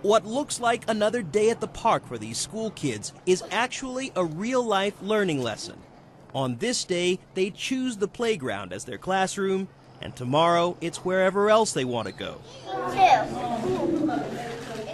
What looks like another day at the park for these school kids is actually a real-life learning lesson. On this day, they choose the playground as their classroom, and tomorrow it's wherever else they want to go.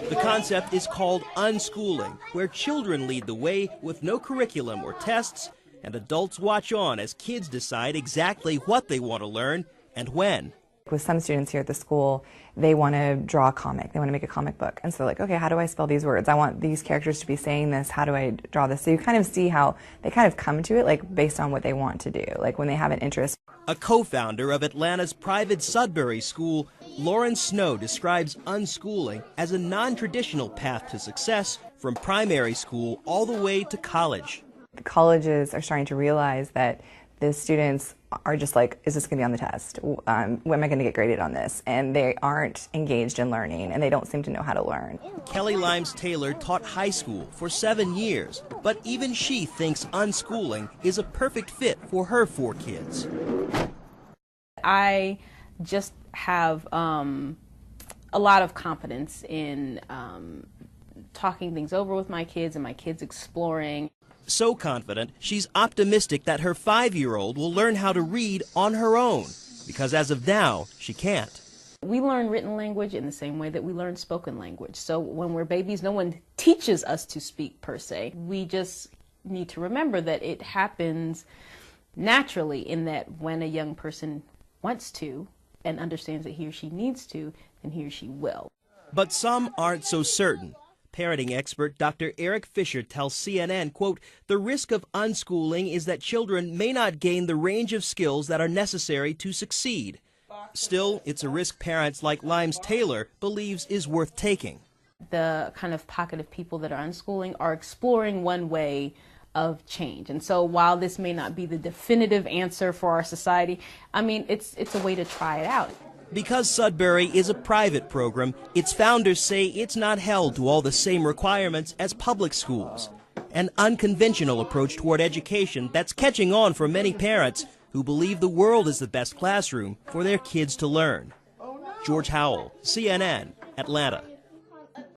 The concept is called unschooling, where children lead the way with no curriculum or tests, and adults watch on as kids decide exactly what they want to learn and when. With some students here at the school, they want to draw a comic. They want to make a comic book. And so they're like, okay, how do I spell these words? I want these characters to be saying this. How do I draw this? So you kind of see how they kind of come to it, like based on what they want to do, like when they have an interest. A co-founder of Atlanta's private Sudbury school, Lauren Snow describes unschooling as a non-traditional path to success from primary school all the way to college. The colleges are starting to realize that the students are just like, is this going to be on the test? When am I going to get graded on this? And they aren't engaged in learning, and they don't seem to know how to learn. Kelly Limes Taylor taught high school for 7 years, but even she thinks unschooling is a perfect fit for her 4 kids. I just have a lot of confidence in talking things over with my kids and my kids exploring. So confident, she's optimistic that her 5-year-old will learn how to read on her own, because as of now, she can't. We learn written language in the same way that we learn spoken language. So when we're babies, no one teaches us to speak per se. We just need to remember that it happens naturally, in that when a young person wants to and understands that he or she needs to, then he or she will. But some aren't so certain. Parenting expert Dr. Eric Fisher tells CNN, quote, the risk of unschooling is that children may not gain the range of skills that are necessary to succeed. Still, it's a risk parents like Limes Taylor believes is worth taking. The kind of pocket of people that are unschooling are exploring one way of change. And so while this may not be the definitive answer for our society, I mean, it's a way to try it out. Because Sudbury is a private program, its founders say it's not held to all the same requirements as public schools. An unconventional approach toward education that's catching on for many parents who believe the world is the best classroom for their kids to learn. George Howell, CNN, Atlanta.